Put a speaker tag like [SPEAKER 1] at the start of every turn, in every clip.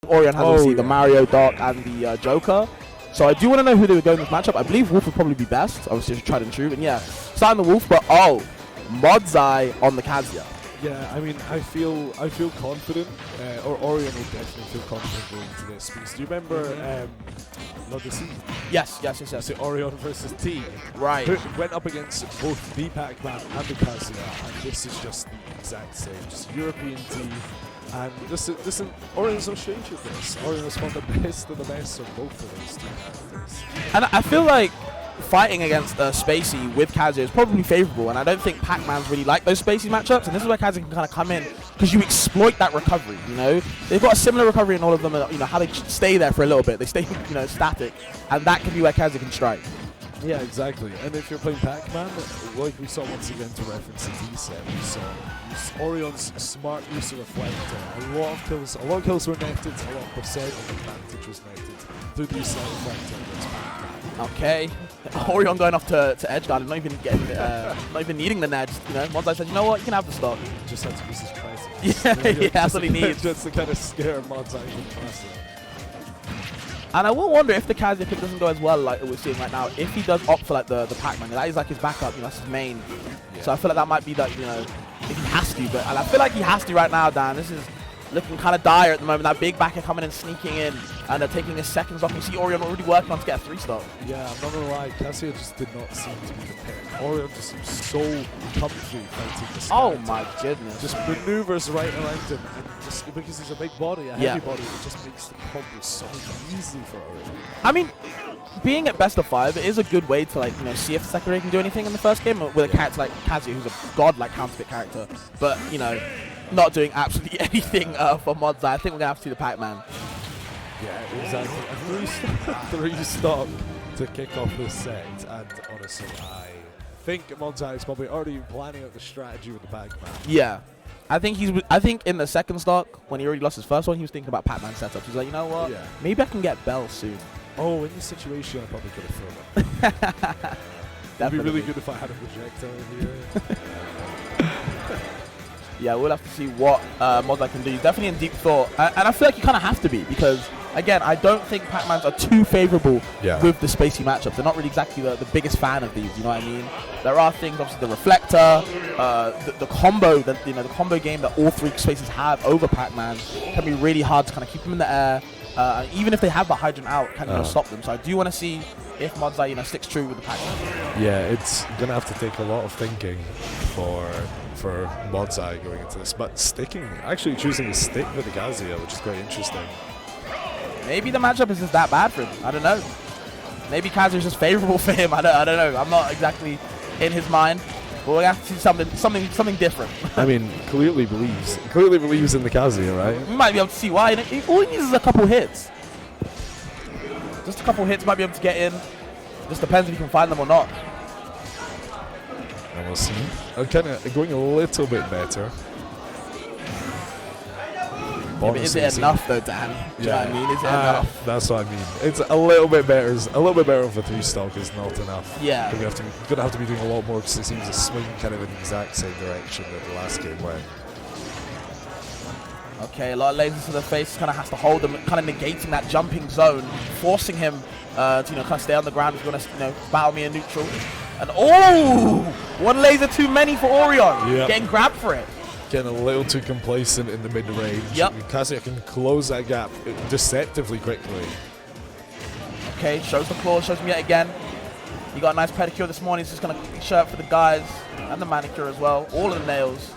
[SPEAKER 1] Oryon has obviously the Mario, Doc, and the Joker. So I do want to know who they would go in this matchup. I believe Wolf would probably be best. Obviously, tried and true. And yeah, starting the Wolf, but MoDzai on the Kazuya.
[SPEAKER 2] Yeah, I mean, I feel confident, or Oryon will definitely feel confident going into this. Because do you remember Legacy?
[SPEAKER 1] Yes.
[SPEAKER 2] So Oryon versus T.
[SPEAKER 1] Right.
[SPEAKER 2] Who went up against both the Pac-Man and the Kazuya, and this is just the exact same, just European T. And Oryon's no stranger to this. Oryon has found the best of the best of both of those two characters.
[SPEAKER 1] And I feel like fighting against Spacey with Kazuya is probably favorable, and I don't think Pac-Man's really like those Spacey matchups, and this is where Kazuya can kind of come in, because you exploit that recovery, you know? They've got a similar recovery in all of them, you know, how they stay there for a little bit. They stay, you know, static, and that can be where Kazuya can strike.
[SPEAKER 2] Yeah, exactly. And if you're playing Pac-Man, like we saw once again to reference the D-set, we saw Oryon's smart use of Reflector. A lot of kills were netted, a lot of percent of advantage was netted through the use of Reflector against Pac-Man.
[SPEAKER 1] Okay. Oryon going off to edge guard and not even needing the Ned. You know, MoDzai said, you know what, you can have the stock.
[SPEAKER 2] Just had to use his presence.
[SPEAKER 1] Yeah, that's what he needs.
[SPEAKER 2] Just to kind of scare MoDzai into passing.
[SPEAKER 1] And I will wonder if the Kazuya pick doesn't go as well like we're seeing right now, if he does opt for like the Pac-Man. That is like his backup, you know, that's his main. Yeah. So I feel like that might be that, you know, if he has to, but I feel like he has to right now, Dan. This is looking kind of dire at the moment. That big backer coming and sneaking in, and they're taking his seconds off. You see Oryon already working on to get a 3-stop.
[SPEAKER 2] Yeah, I'm not gonna lie, Kazuya just did not seem to be the pick. Oryon just seems so comfy fighting this guy.
[SPEAKER 1] Oh my goodness.
[SPEAKER 2] Just maneuvers right around him, and just because he's a big body, a heavy body, it just makes the combo so easy for Oryon.
[SPEAKER 1] I mean, being at best of 5, it is a good way to, like, you know, see if Sakurai can do anything in the first game with a character like Kazuya, who's a god-like counterfeit character, but, you know, not doing absolutely anything for MoDzai. I think we're gonna have to see the Pac-Man.
[SPEAKER 2] Yeah, exactly. A 3-stop to kick off this set, and honestly, I think MoDzai is probably already planning out the strategy with the Pac-Man.
[SPEAKER 1] Yeah. I think in the second stock, when he already lost his first one, he was thinking about Pac-Man setups. He's like, you know what? Yeah. Maybe I can get Bell soon.
[SPEAKER 2] Oh, in this situation, I probably could have thrown it. It'd be really good if I had a projectile here.
[SPEAKER 1] Yeah, we'll have to see what MoDzai can do. He's definitely in deep thought. And I feel like you kind of have to be, because, again, I don't think Pac-Mans are too favorable with the Spacey matchups. They're not really exactly the biggest fan of these, you know what I mean? There are things, obviously, the Reflector, the combo, the combo game that all 3 Spaces have over Pac-Man can be really hard to kind of keep them in the air. Even if they have the hydrant out, can stop them. So I do want to see if MoDzai, you know, sticks true with the Pac-Man.
[SPEAKER 2] Yeah, it's gonna have to take a lot of thinking for MoDzai going into this, but actually choosing to stick with the Kazuya, which is quite interesting.
[SPEAKER 1] Maybe the matchup is just that bad for him. I don't know. Maybe Kazuya is just favorable for him. I don't know. I'm not exactly in his mind. But we're gonna have to see something different.
[SPEAKER 2] I mean, clearly believes in the Kazuya, right?
[SPEAKER 1] We might be able to see why. All he needs is a couple hits. Just a couple hits might be able to get in. Just depends if you can find them or not.
[SPEAKER 2] And we'll see. Kind of going a little bit better.
[SPEAKER 1] Yeah, but is it enough though, Dan? Do you know what I mean? Is it enough?
[SPEAKER 2] That's what I mean. It's a little bit better. A little bit better of a 3-stock is not enough.
[SPEAKER 1] Yeah.
[SPEAKER 2] We're gonna have to be doing a lot more, because it seems to swing kind of in the exact same direction that the last game went.
[SPEAKER 1] Okay, a lot of lasers to the face, kind of has to hold him, kind of negating that jumping zone, forcing him to, you know, kind of stay on the ground. He's going to, you know, battle me in neutral. And one laser too many for Oryon. Yep. Getting grabbed for it.
[SPEAKER 2] Getting a little too complacent in the mid-range.
[SPEAKER 1] Yep.
[SPEAKER 2] Kazuya can close that gap deceptively quickly.
[SPEAKER 1] Okay, shows the claws, shows him yet again. He got a nice pedicure this morning. He's just going to show up for the guys and the manicure as well. All of the nails.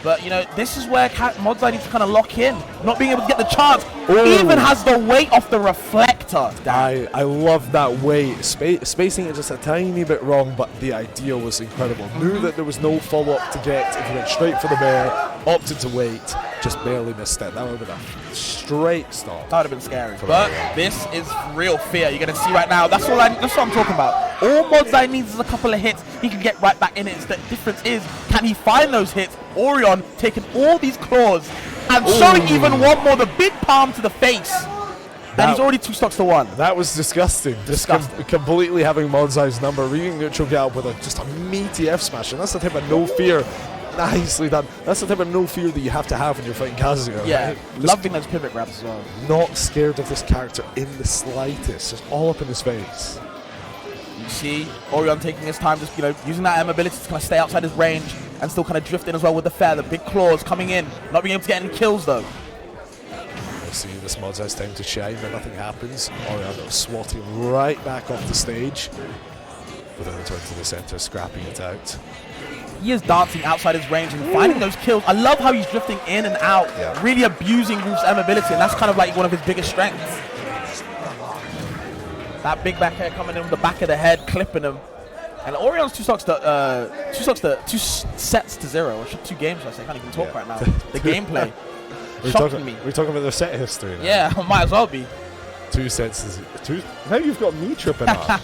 [SPEAKER 1] But, you know, this is where MoDzai needs to kind of lock in. Not being able to get the chance. Even has the weight off the Reflector.
[SPEAKER 2] I love that weight. Spacing it just a tiny bit wrong, but the idea was incredible. Knew that there was no follow-up to get. If he went straight for the bear, opted to wait, just barely missed it. That would have been a straight stop.
[SPEAKER 1] That would have been scary. But this is real fear. You're going to see right now. That's what I'm talking about. All MoDzai needs is a couple of hits. He can get right back in it. The difference is, can he find those hits? Oryon taking all these claws and showing even one more, the big palm to the face. And he's already 2 stocks to 1.
[SPEAKER 2] That was disgusting. Disgusting. Completely having MoDzai's number, reading neutral get up with just a meaty F smash. And that's the type of no fear Nicely done. That's the type of no fear that you have to have when you're fighting Kazuya.
[SPEAKER 1] Yeah,
[SPEAKER 2] right?
[SPEAKER 1] loving those pivot grabs as well.
[SPEAKER 2] Not scared of this character in the slightest. Just all up in his face.
[SPEAKER 1] You see Oryon taking his time, just using that M ability to kind of stay outside his range and still kind of drift in as well with the fair. The big claws coming in, not being able to get any kills though.
[SPEAKER 2] I see this MoDzai's time to shine, but nothing happens. Oryon swatting right back off the stage. But then return to the center, scrapping it out.
[SPEAKER 1] He is dancing outside his range and finding those kills. I love how he's drifting in and out, really abusing Wolf's M ability, and that's kind of like one of his biggest strengths. That big back air coming in with the back of the head, clipping him. And Oryon's two sets to 0, or 2 games, I say. I can't even talk right now. The gameplay. Shocking me.
[SPEAKER 2] We're talking about their set history now.
[SPEAKER 1] Yeah, might as well be.
[SPEAKER 2] 2 sets to 2. Now you've got me tripping up.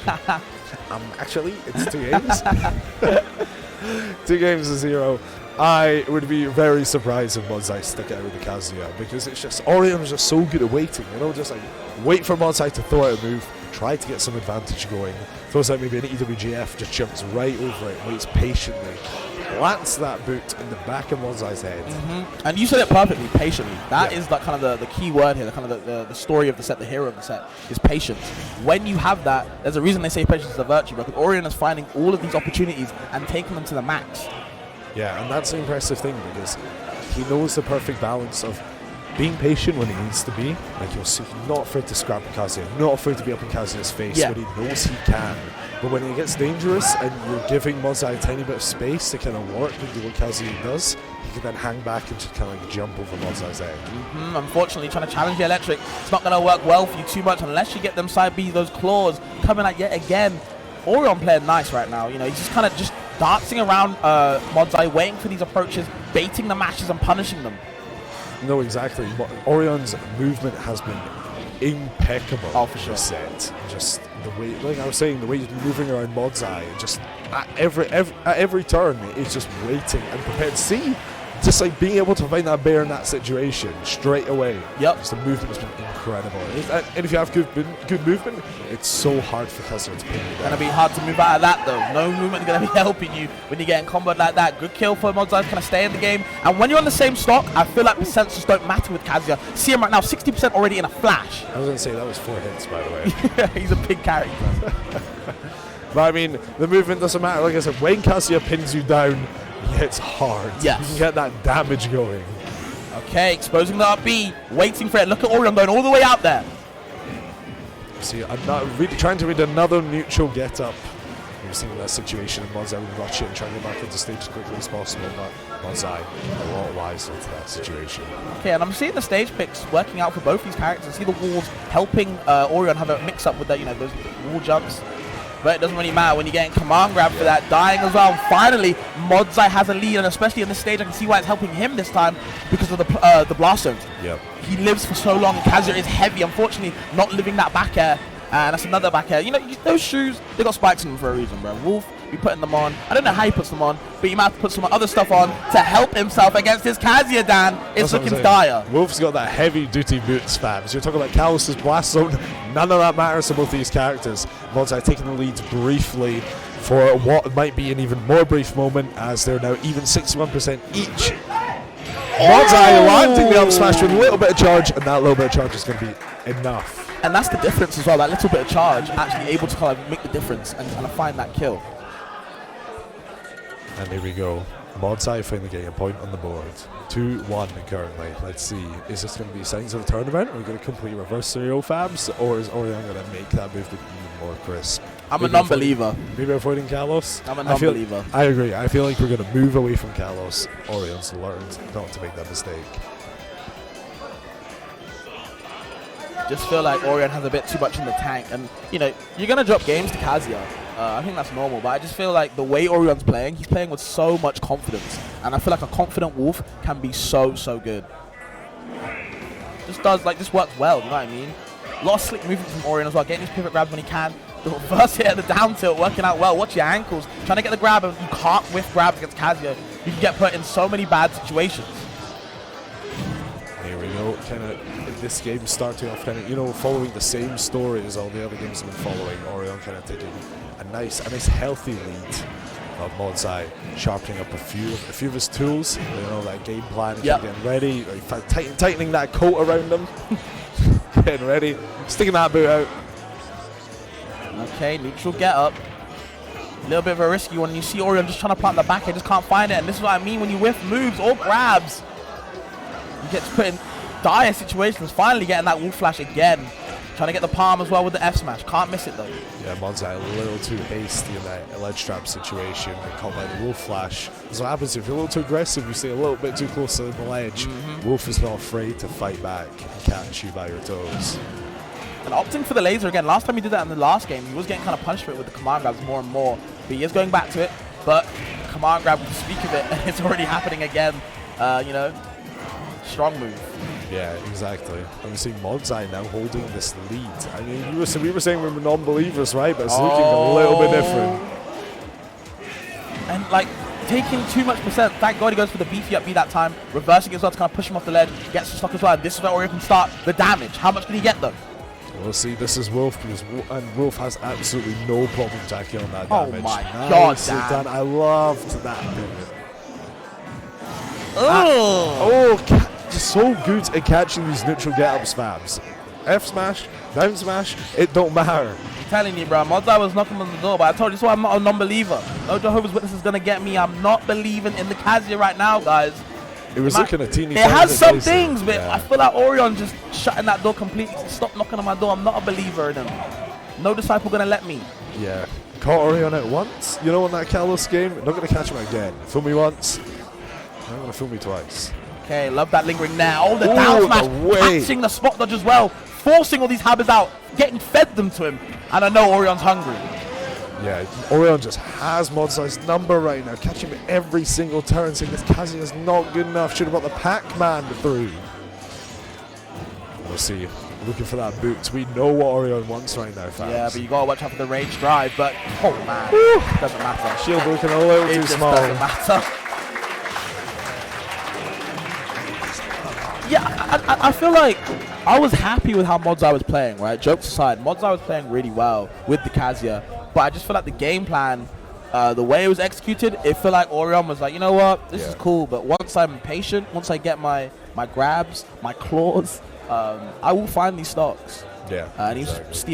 [SPEAKER 2] Actually, it's 2 games. 2 games to 0. I would be very surprised if MoDzai stick out with the Kazuya, because it's just Oryon is just so good at waiting. Just like wait for MoDzai to throw out a move, try to get some advantage going, throws out maybe an EWGF, just jumps right over it, waits patiently, plants that boot in the back of MoDzai's head.
[SPEAKER 1] And you said it perfectly, patiently. That is like kind of the key word here, the kind of the story of the set, the hero of the set, is patience. When you have that, there's a reason they say patience is a virtue, because Oryon is finding all of these opportunities and taking them to the max.
[SPEAKER 2] Yeah, and that's the impressive thing, because he knows the perfect balance of being patient when he needs to be. Like, you'll see, not afraid to scrap Kazuya, not afraid to be up in Kazuya's face when he knows he can. But when it gets dangerous and you're giving MoDzai a tiny bit of space to kind of work and do what Kazuya does, he can then hang back and just kind of like jump over MoDzai's head.
[SPEAKER 1] Unfortunately, trying to challenge the electric, it's not going to work well for you too much unless you get them side B, those claws coming at yet again. Oryon playing nice right now. He's just kind of just dancing around MoDzai, waiting for these approaches, baiting the mashes and punishing them.
[SPEAKER 2] No, exactly. Oryon's movement has been impeccable.
[SPEAKER 1] Oh, for sure.
[SPEAKER 2] Set. Just the way, like I was saying, the way he's moving around MoDzai, just at every turn, it's just waiting and prepared to see. Just like being able to find that bear in that situation straight away.
[SPEAKER 1] Yep.
[SPEAKER 2] Just the movement has been incredible. And if you have good movement, it's so hard for Kazuya to pin you down.
[SPEAKER 1] It's going to be hard to move out of that though. No movement is going to be helping you when you're getting comboed like that. Good kill for MoDzai to kind of stay in the game. And when you're on the same stock, I feel like percents just don't matter with Kazuya. See him right now, 60% already in a flash.
[SPEAKER 2] I was going to say that was 4 hits, by the way.
[SPEAKER 1] He's a big character.
[SPEAKER 2] But I mean, the movement doesn't matter. Like I said, when Kazuya pins you down, he hits hard.
[SPEAKER 1] Yes.
[SPEAKER 2] You can get that damage going.
[SPEAKER 1] Okay, exposing the up B, waiting for it. Look at Oryon going all the way out there.
[SPEAKER 2] See, I'm not really trying to read another neutral get up. We've seen that situation, and MoDzai would rush it and try to get back into stage as quickly as possible, but MoDzai a lot wiser to that situation.
[SPEAKER 1] Okay, and I'm seeing the stage picks working out for both these characters. I see the walls helping Oryon have a mix up with that, those wall jumps. But it doesn't really matter when you're getting command grab for that, dying as well. Finally, MoDzai has a lead, and especially in this stage, I can see why it's helping him this time because of the blast zones.
[SPEAKER 2] Yep.
[SPEAKER 1] He lives for so long. Kazuya is heavy, unfortunately, not living that back air. And that's another back air. Those shoes, they got spikes in them for a reason, bro. Wolf, be putting them on. I don't know how he puts them on, but you might have to put some other stuff on to help himself against his Kazuya, Dan. It's looking dire.
[SPEAKER 2] Wolf's got that heavy-duty boots, fam. So you're talking about Kalos' blast zone. None of that matters to both these characters. MoDzai taking the lead briefly for what might be an even more brief moment, as they're now even 61% each. MoDzai landing the up smash with a little bit of charge, and that little bit of charge is going to be enough.
[SPEAKER 1] And that's the difference as well, that little bit of charge actually able to kind of make the difference and kind of find that kill.
[SPEAKER 2] And here we go. MoDzai finally getting a point on the board. 2-1 currently. Let's see. Is this going to be signs of a tournament? Are we going to complete reverse serial fabs? Or is Oryon going to make that movement even more crisp?
[SPEAKER 1] I'm a non-believer.
[SPEAKER 2] Maybe avoiding Kalos?
[SPEAKER 1] I'm a non-believer.
[SPEAKER 2] I agree. I feel like we're going to move away from Kalos. Oryon's learned not to make that mistake.
[SPEAKER 1] Just feel like Oryon has a bit too much in the tank, and you're gonna drop games to Kazuya. I think that's normal, but I just feel like the way Oryon's playing, he's playing with so much confidence, and I feel like a confident Wolf can be so good. Just works well, you know what I mean? A lot of slick movements from Oryon as well, getting his pivot grabs when he can. The reverse hit at the down tilt working out well. Watch your ankles, trying to get the grab, and you can't whiff grabs against Kazuya. You can get put in so many bad situations.
[SPEAKER 2] Here we go. Kind of this game starting off kind of following the same story as all the other games have been following. Oryon kind of taking a nice healthy lead. MoDzai sharpening up a few of his tools. That game plan, getting ready, tightening that coat around him, getting ready, sticking that boot out.
[SPEAKER 1] Okay, neutral get up. A little bit of a risky one. You see Oryon just trying to plant the back, he just can't find it. And this is what I mean when you whiff moves or grabs. He gets put in dire situations. Finally getting that wolf flash again. Trying to get the palm as well with the F smash. Can't miss it though.
[SPEAKER 2] Yeah, MoDzai a little too hasty in that ledge trap situation and caught by the wolf flash. That's what happens if you're a little too aggressive. You stay a little bit too close to the ledge. Wolf is not afraid to fight back and catch you by your toes.
[SPEAKER 1] And opting for the laser again. Last time he did that in the last game, he was getting kind of punished for it with the command grabs more and more. But he is going back to it. But command grab, we speak of it, it's already happening again. Strong move.
[SPEAKER 2] Yeah, exactly. And we're seeing MoDzai now holding this lead. I mean, we were saying we were non-believers, right? But it's looking a little bit different.
[SPEAKER 1] And taking too much percent. Thank God he goes for the beefy up B that time. Reversing as well to kind of push him off the ledge. Gets the stock as well. And this is where Oryon can start the damage. How much can he get though?
[SPEAKER 2] We'll see. This is Wolf, because Wolf has absolutely no problem jacking on that damage.
[SPEAKER 1] Oh my God,
[SPEAKER 2] Dan. I loved that pivot. Just so good at catching these neutral get-up spams. F smash, down smash, it don't matter.
[SPEAKER 1] I'm telling you, bro, MoDzai was knocking on the door, but I told you, so I'm not a non-believer. No Jehovah's Witness is gonna get me. I'm not believing in the Kazuya right now, guys.
[SPEAKER 2] It was looking a teeny.
[SPEAKER 1] It has some things, but I feel like Oryon just shutting that door completely. Stop knocking on my door. I'm not a believer in him. No disciple gonna let me.
[SPEAKER 2] Yeah, caught Oryon out once. In that Kalos game, not gonna catch him again. Fool me once, not gonna fool me twice.
[SPEAKER 1] Okay, love that lingering there. Oh, the down smash, catching the spot dodge as well, forcing all these habits out, getting fed them to him. And I know Oryon's hungry.
[SPEAKER 2] Yeah, Oryon just has MoDzai's number right now, catching him every single turn, saying this Kazuya is not good enough, should have got the Pac-Man through. We'll see. Looking for that boot. We know what Oryon wants right now, fans.
[SPEAKER 1] Yeah, but you gotta watch out for the rage drive, but oh man, doesn't matter.
[SPEAKER 2] Shield looking a little too small.
[SPEAKER 1] It doesn't matter. Yeah, I feel like I was happy with how MoDzai was playing, right? Jokes aside, MoDzai was playing really well with the Kazuya, but I just feel like the game plan, the way it was executed, it felt like Oryon was like, you know what, this is cool, but once I'm patient, once I get my grabs, my claws, I will find these stocks.
[SPEAKER 2] Yeah,
[SPEAKER 1] and
[SPEAKER 2] exactly.
[SPEAKER 1] he's